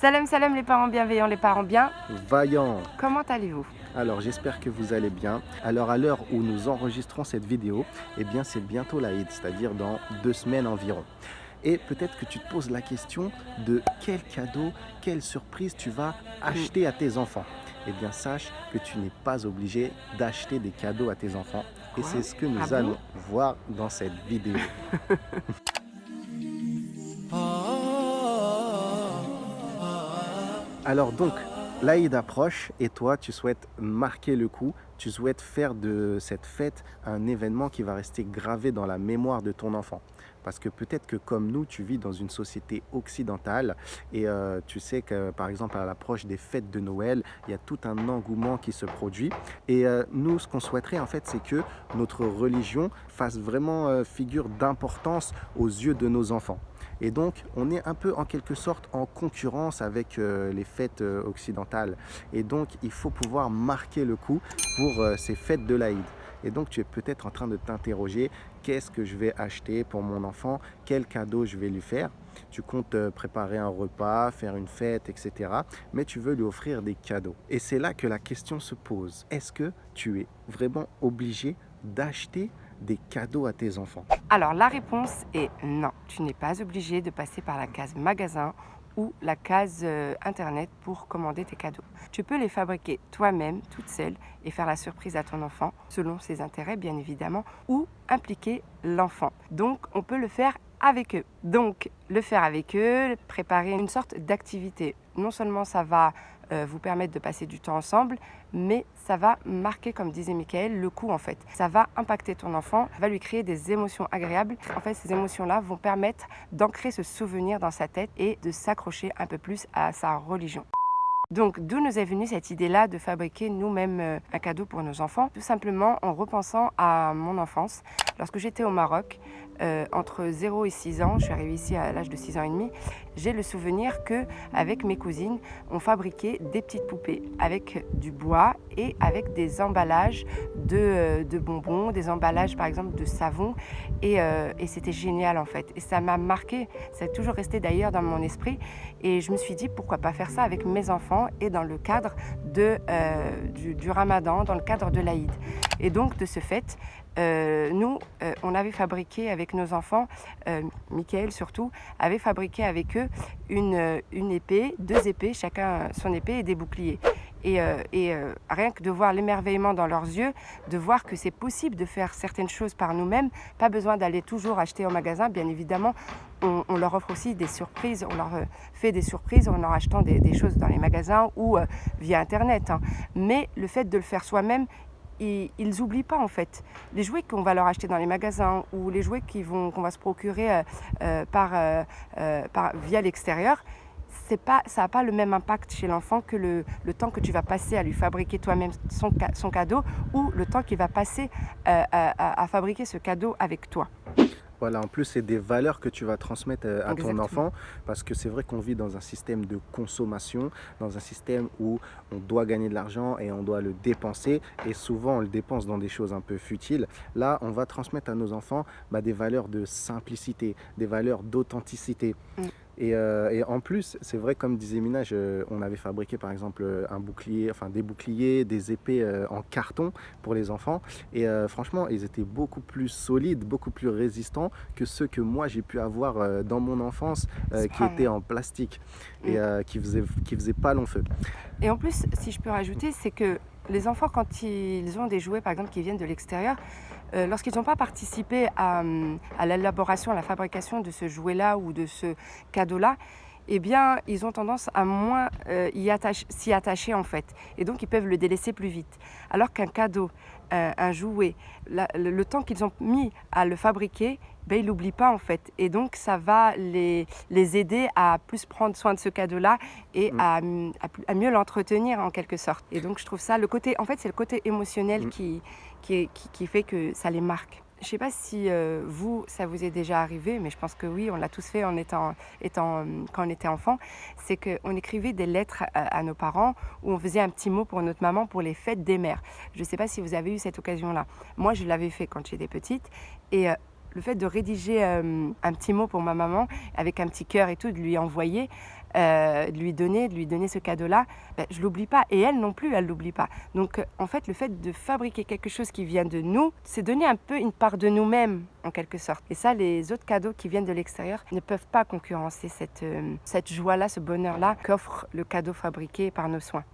Salam salam les parents bienveillants, les parents bien. Vaillant. Comment allez-vous? Alors j'espère que vous allez bien. Alors à l'heure où nous enregistrons cette vidéo, eh bien c'est bientôt l'Aïd, c'est-à-dire dans 2 semaines environ. Et peut-être que tu te poses la question de quel cadeau, quelle surprise tu vas acheter à tes enfants. Eh bien sache que tu n'es pas obligé d'acheter des cadeaux à tes enfants. Et Quoi? c'est ce que Ah nous bon? allons voir dans cette vidéo. Alors donc, l'Aïd approche et toi, tu souhaites marquer le coup, tu souhaites faire de cette fête un événement qui va rester gravé dans la mémoire de ton enfant. Parce que peut-être que comme nous, tu vis dans une société occidentale et tu sais que par exemple à l'approche des fêtes de Noël, il y a tout un engouement qui se produit. Et nous, ce qu'on souhaiterait en fait, c'est que notre religion fasse vraiment figure d'importance aux yeux de nos enfants. Et donc, on est un peu en quelque sorte en concurrence avec les fêtes occidentales. Et donc, il faut pouvoir marquer le coup pour ces fêtes de l'Aïd. Et donc, tu es peut-être en train de t'interroger, qu'est-ce que je vais acheter pour mon enfant? Quel cadeau je vais lui faire? Tu comptes préparer un repas, faire une fête, etc. Mais tu veux lui offrir des cadeaux. Et c'est là que la question se pose. Est-ce que tu es vraiment obligé d'acheter des cadeaux à tes enfants? Alors la réponse est non, tu n'es pas obligé de passer par la case magasin ou la case internet pour commander tes cadeaux. Tu peux les fabriquer toi-même, toute seule, et faire la surprise à ton enfant, selon ses intérêts bien évidemment, ou impliquer l'enfant. Donc on peut le faire avec eux. Donc le faire avec eux, préparer une sorte d'activité. Non seulement ça va vous permettre de passer du temps ensemble, mais ça va marquer, comme disait Michael, le coup en fait. Ça va impacter ton enfant, va lui créer des émotions agréables. En fait, ces émotions-là vont permettre d'ancrer ce souvenir dans sa tête et de s'accrocher un peu plus à sa religion. Donc, d'où nous est venue cette idée-là de fabriquer nous-mêmes un cadeau pour nos enfants? Tout simplement en repensant à mon enfance. Lorsque j'étais au Maroc, entre 0 et 6 ans, je suis arrivée ici à l'âge de 6 ans et demi, j'ai le souvenir qu'avec mes cousines, on fabriquait des petites poupées avec du bois et avec des emballages de bonbons, des emballages par exemple de savon. Et c'était génial en fait. Et ça m'a marqué, ça a toujours resté d'ailleurs dans mon esprit. Et je me suis dit pourquoi pas faire ça avec mes enfants et dans le cadre du Ramadan, dans le cadre de l'Aïd. Et donc de ce fait, nous, on avait fabriqué avec nos enfants, Michael surtout, avait fabriqué avec eux une épée, 2 épées, chacun son épée et des boucliers. Et rien que de voir l'émerveillement dans leurs yeux, de voir que c'est possible de faire certaines choses par nous-mêmes, pas besoin d'aller toujours acheter au magasin, bien évidemment, on leur offre aussi des surprises, on leur fait des surprises en leur achetant des choses dans les magasins ou via Internet. Hein. Mais le fait de le faire soi-même, ils n'oublient pas en fait. Les jouets qu'on va leur acheter dans les magasins ou les jouets qu'on va se procurer via l'extérieur, ça n'a pas le même impact chez l'enfant que le temps que tu vas passer à lui fabriquer toi-même son cadeau ou le temps qu'il va passer à fabriquer ce cadeau avec toi. Voilà, en plus, c'est des valeurs que tu vas transmettre à ton Exactement. enfant parce que c'est vrai qu'on vit dans un système de consommation, dans un système où on doit gagner de l'argent et on doit le dépenser et souvent on le dépense dans des choses un peu futiles. Là, on va transmettre à nos enfants des valeurs de simplicité, des valeurs d'authenticité. Mm. Et en plus, c'est vrai, comme disait Mina, on avait fabriqué par exemple un bouclier, enfin des boucliers, des épées en carton pour les enfants. Et franchement, ils étaient beaucoup plus solides, beaucoup plus résistants que ceux que moi j'ai pu avoir dans mon enfance, qui étaient en plastique et qui faisaient pas long feu. Et en plus, si je peux rajouter, c'est que les enfants, quand ils ont des jouets, par exemple, qui viennent de l'extérieur, lorsqu'ils n'ont pas participé à l'élaboration, à la fabrication de ce jouet-là ou de ce cadeau-là, eh bien, ils ont tendance à moins s'y attacher en fait. Et donc, ils peuvent le délaisser plus vite. Alors qu'un cadeau, un jouet, le temps qu'ils ont mis à le fabriquer, ils ne l'oublient pas en fait. Et donc, ça va les aider à plus prendre soin de ce cadeau-là et à mieux l'entretenir en quelque sorte. Et donc, je trouve ça, en fait, c'est le côté émotionnel qui fait que ça les marque. Je ne sais pas si ça vous est déjà arrivé, mais je pense que oui, on l'a tous fait quand on était enfant. C'est qu'on écrivait des lettres à nos parents où on faisait un petit mot pour notre maman pour les fêtes des mères. Je ne sais pas si vous avez eu cette occasion-là. Moi, je l'avais fait quand j'étais petite. Et le fait de rédiger un petit mot pour ma maman, avec un petit cœur et tout, de lui envoyer, de lui donner ce cadeau-là, ben, je l'oublie pas et elle non plus, elle l'oublie pas. Donc en fait, le fait de fabriquer quelque chose qui vient de nous, c'est donner un peu une part de nous-mêmes en quelque sorte. Et ça, les autres cadeaux qui viennent de l'extérieur ne peuvent pas concurrencer cette joie-là, ce bonheur-là qu'offre le cadeau fabriqué par nos soins.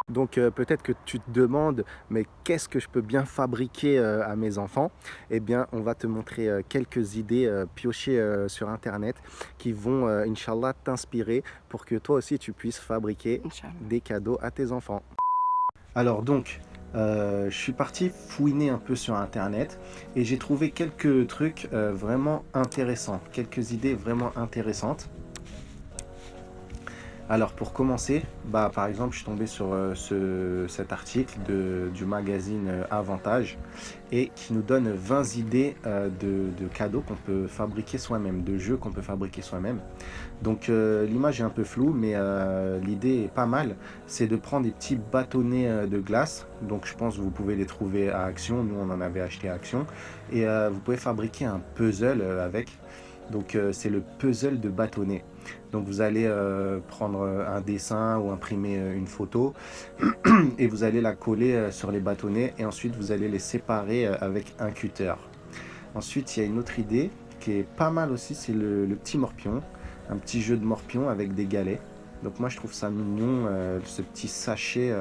Donc peut-être que tu te demandes, mais qu'est-ce que je peux bien fabriquer à mes enfants? Eh bien, on va te montrer quelques idées piochées sur Internet qui vont, Inch'Allah, t'inspirer pour que toi aussi tu puisses fabriquer Inch'Allah. des cadeaux à tes enfants. Alors donc, je suis parti fouiner un peu sur Internet et j'ai trouvé quelques trucs vraiment intéressants, quelques idées vraiment intéressantes. Alors pour commencer, par exemple, je suis tombé sur cet article du magazine Avantage et qui nous donne 20 idées de cadeaux qu'on peut fabriquer soi-même, de jeux qu'on peut fabriquer soi-même. Donc l'image est un peu floue, mais l'idée est pas mal. C'est de prendre des petits bâtonnets de glace. Donc je pense que vous pouvez les trouver à Action. Nous, on en avait acheté à Action. Et vous pouvez fabriquer un puzzle avec. Donc c'est le puzzle de bâtonnets. Donc vous allez prendre un dessin ou imprimer une photo et vous allez la coller sur les bâtonnets et ensuite vous allez les séparer avec un cutter. Ensuite, il y a une autre idée qui est pas mal aussi, c'est le petit morpion, un petit jeu de morpion avec des galets. Donc moi je trouve ça mignon, ce petit sachet,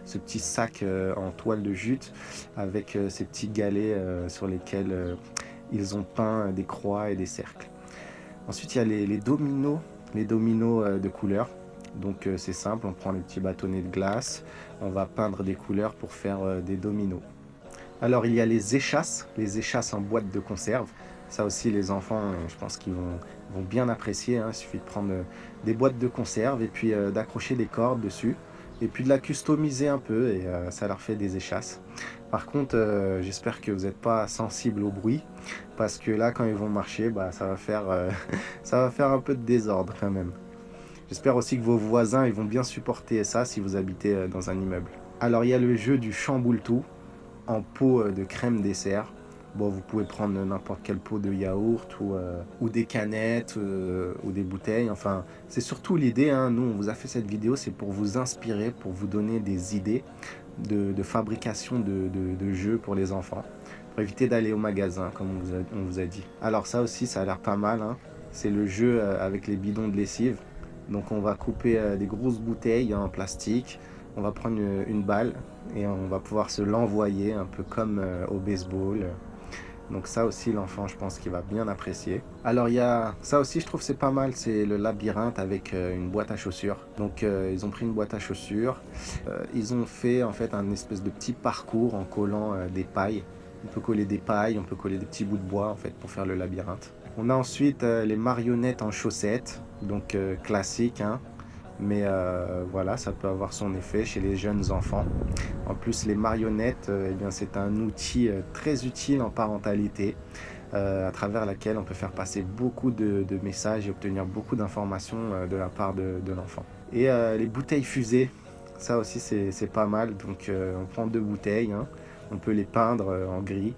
ce petit sac en toile de jute avec ces petits galets sur lesquels ils ont peint des croix et des cercles. Ensuite il y a les dominos de couleurs. Donc c'est simple, on prend les petits bâtonnets de glace, on va peindre des couleurs pour faire des dominos. Alors il y a les échasses en boîte de conserve. Ça aussi les enfants, je pense qu'ils vont bien apprécier, hein. Il suffit de prendre des boîtes de conserve et puis d'accrocher des cordes dessus. Et puis de la customiser un peu et ça leur fait des échasses. Par contre, j'espère que vous n'êtes pas sensible au bruit. Parce que là, quand ils vont marcher, ça va faire, ça va faire un peu de désordre quand même. J'espère aussi que vos voisins ils vont bien supporter ça si vous habitez dans un immeuble. Alors il y a le jeu du chamboule-tout en pot de crème dessert. Bon, vous pouvez prendre n'importe quel pot de yaourt ou des canettes ou des bouteilles. Enfin, c'est surtout l'idée, hein. Nous, on vous a fait cette vidéo, c'est pour vous inspirer, pour vous donner des idées de fabrication de jeux pour les enfants. Pour éviter d'aller au magasin, comme on vous a dit. Alors ça aussi, ça a l'air pas mal, hein. C'est le jeu avec les bidons de lessive. Donc on va couper des grosses bouteilles en plastique. On va prendre une balle et on va pouvoir se l'envoyer un peu comme au baseball. Donc ça aussi, l'enfant, je pense qu'il va bien apprécier. Alors il y a ça aussi, je trouve c'est pas mal, c'est le labyrinthe avec une boîte à chaussures. Donc ils ont pris une boîte à chaussures. Ils ont fait en fait un espèce de petit parcours en collant des pailles. On peut coller des pailles, on peut coller des petits bouts de bois en fait pour faire le labyrinthe. On a ensuite les marionnettes en chaussettes, donc classique, hein. Mais voilà, ça peut avoir son effet chez les jeunes enfants. En plus, les marionnettes, eh bien, c'est un outil très utile en parentalité, à travers laquelle on peut faire passer beaucoup de messages et obtenir beaucoup d'informations de la part de l'enfant. Et les bouteilles fusées, ça aussi c'est pas mal. Donc on prend 2 bouteilles, hein, on peut les peindre en gris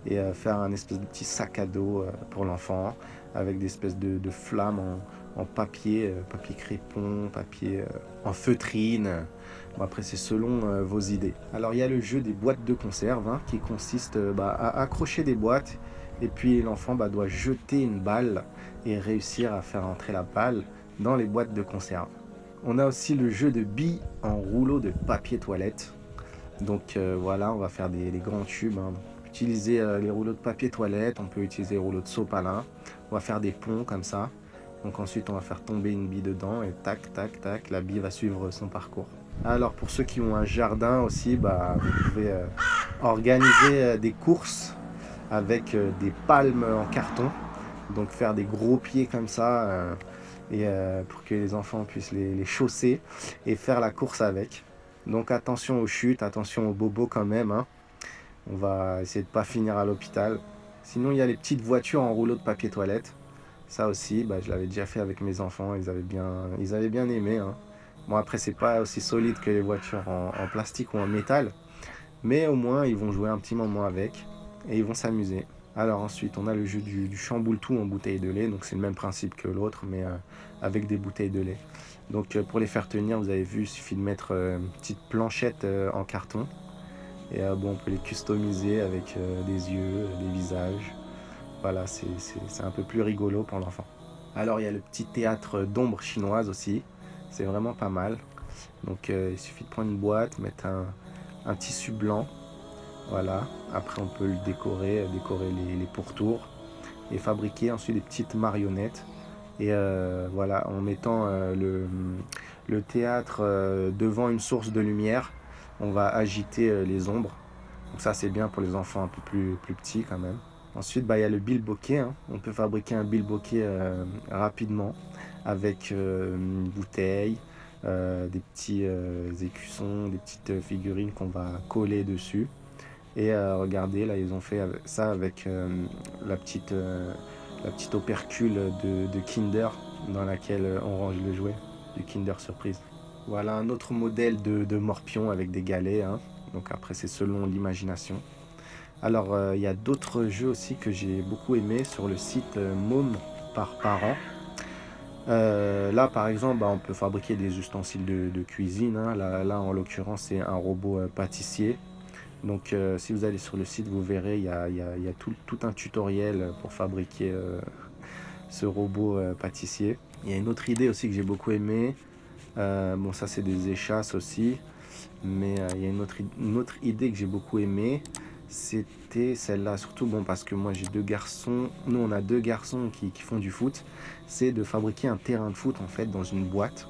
et faire un espèce de petit sac à dos pour l'enfant avec des espèces de flammes en papier, papier crépon, papier en feutrine. Bon, après c'est selon vos idées. Alors il y a le jeu des boîtes de conserve, hein, qui consiste à accrocher des boîtes et puis l'enfant doit jeter une balle et réussir à faire entrer la balle dans les boîtes de conserve. On a aussi le jeu de billes en rouleau de papier toilette. Donc voilà, on va faire des grands tubes, hein. Utiliser les rouleaux de papier toilette, on peut utiliser les rouleaux de sopalin. On va faire des ponts comme ça. Donc ensuite on va faire tomber une bille dedans et tac tac tac, la bille va suivre son parcours. Alors pour ceux qui ont un jardin aussi, vous pouvez organiser des courses avec des palmes en carton. Donc faire des gros pieds comme ça pour que les enfants puissent les chausser et faire la course avec. Donc attention aux chutes, attention aux bobos quand même, hein. On va essayer de ne pas finir à l'hôpital. Sinon il y a les petites voitures en rouleau de papier toilette. Ça aussi, je l'avais déjà fait avec mes enfants, ils avaient bien aimé, hein. Bon après c'est pas aussi solide que les voitures en plastique ou en métal, mais au moins ils vont jouer un petit moment avec et ils vont s'amuser. Alors ensuite, on a le jeu du chamboule-tout en bouteille de lait. Donc c'est le même principe que l'autre, mais avec des bouteilles de lait. Donc pour les faire tenir, vous avez vu, il suffit de mettre une petite planchette en carton. Et bon, on peut les customiser avec des yeux, des visages. Voilà, c'est un peu plus rigolo pour l'enfant. Alors il y a le petit théâtre d'ombre chinoise aussi. C'est vraiment pas mal. Donc il suffit de prendre une boîte, mettre un tissu blanc. Voilà, après on peut le décorer les pourtours et fabriquer ensuite des petites marionnettes. Et voilà, en mettant le théâtre devant une source de lumière, on va agiter les ombres. Donc ça c'est bien pour les enfants un peu plus petits quand même. Ensuite, bah, il y a le bilboquet, hein. On peut fabriquer un bilboquet rapidement avec une bouteille, des petits écussons, des petites figurines qu'on va coller dessus. Et regardez, là, ils ont fait ça avec la petite opercule de Kinder dans laquelle on range le jouet, du Kinder Surprise. Voilà un autre modèle de morpion avec des galets, hein. Donc après, c'est selon l'imagination. Alors, il y a d'autres jeux aussi que j'ai beaucoup aimé sur le site Môme par parent. Là, par exemple, bah, on peut fabriquer des ustensiles de cuisine, hein. Là, en l'occurrence, c'est un robot pâtissier. Donc si vous allez sur le site, vous verrez, il y a tout un tutoriel pour fabriquer ce robot pâtissier. Il y a une autre idée aussi que j'ai beaucoup aimé. Bon, ça c'est des échasses aussi. Mais il y a une autre idée que j'ai beaucoup aimé. C'était celle-là, surtout bon, parce que moi j'ai deux garçons. Nous on a deux garçons qui font du foot. C'est de fabriquer un terrain de foot en fait dans une boîte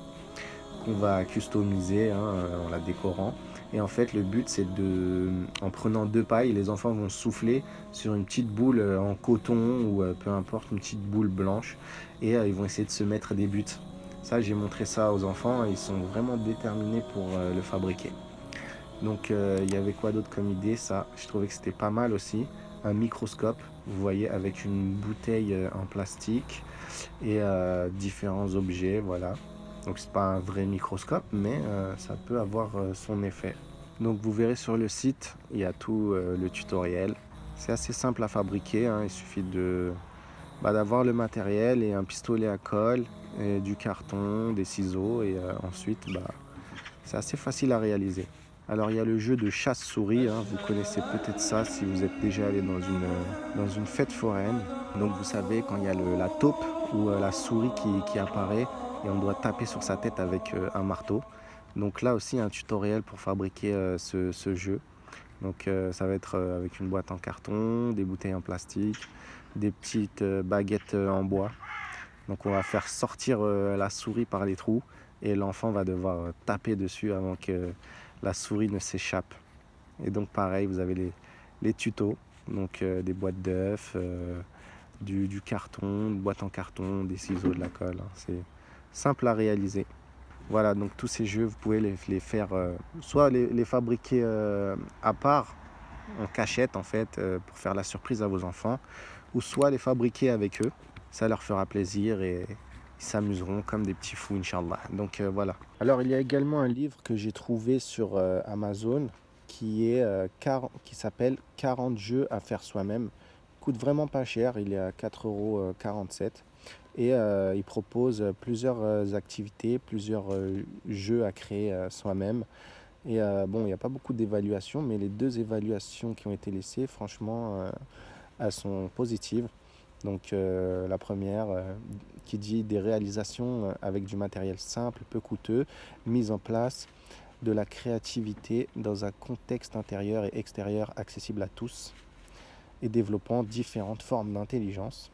qu'on va customiser, hein, en la décorant. Et en fait, le but, c'est en prenant deux pailles, les enfants vont souffler sur une petite boule en coton ou peu importe, une petite boule blanche. Et ils vont essayer de se mettre des buts. Ça, j'ai montré ça aux enfants et ils sont vraiment déterminés pour le fabriquer. Donc, il y avait quoi d'autre comme idée? Ça, je trouvais que c'était pas mal aussi. Un microscope, vous voyez, avec une bouteille en plastique et différents objets, voilà. Donc c'est pas un vrai microscope, mais ça peut avoir son effet. Donc vous verrez sur le site, il y a tout le tutoriel. C'est assez simple à fabriquer, hein. Il suffit d'avoir le matériel et un pistolet à colle, et du carton, des ciseaux et ensuite c'est assez facile à réaliser. Alors il y a le jeu de chasse-souris, hein. Vous connaissez peut-être ça si vous êtes déjà allé dans une fête foraine. Donc vous savez quand il y a la taupe ou la souris qui apparaît, et on doit taper sur sa tête avec un marteau. Donc là aussi un tutoriel pour fabriquer ce jeu. Donc ça va être avec une boîte en carton, des bouteilles en plastique, des petites baguettes en bois. Donc on va faire sortir la souris par les trous et l'enfant va devoir taper dessus avant que la souris ne s'échappe. Et donc pareil, vous avez les tutos, donc des boîtes d'œufs, du carton, une boîte en carton, des ciseaux, de la colle, hein. C'est simple à réaliser. Voilà, donc tous ces jeux, vous pouvez les faire, soit les fabriquer à part, en cachette en fait, pour faire la surprise à vos enfants, ou soit les fabriquer avec eux. Ça leur fera plaisir et ils s'amuseront comme des petits fous, Inch'Allah. Donc voilà. Alors il y a également un livre que j'ai trouvé sur Amazon qui s'appelle 40 jeux à faire soi-même. Il coûte vraiment pas cher, il est à 4,47 € et il propose plusieurs activités, plusieurs jeux à créer soi-même. Et bon, il n'y a pas beaucoup d'évaluations, mais les deux évaluations qui ont été laissées, franchement, elles sont positives. Donc la première qui dit des réalisations avec du matériel simple, peu coûteux, mise en place de la créativité dans un contexte intérieur et extérieur accessible à tous et développant différentes formes d'intelligence.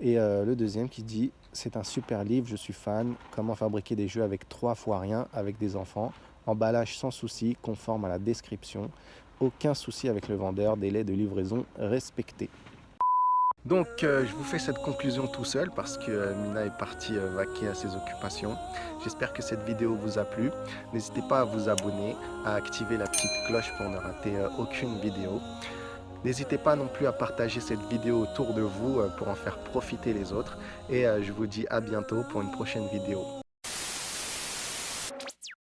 Et le deuxième qui dit c'est un super livre, je suis fan, comment fabriquer des jeux avec 3 fois rien avec des enfants, emballage sans souci, conforme à la description, aucun souci avec le vendeur, délai de livraison respecté. Donc je vous fais cette conclusion tout seul parce que Mina est partie vaquer à ses occupations. J'espère que cette vidéo vous a plu. N'hésitez pas à vous abonner, à activer la petite cloche pour ne rater aucune vidéo. N'hésitez pas non plus à partager cette vidéo autour de vous pour en faire profiter les autres. Et je vous dis à bientôt pour une prochaine vidéo.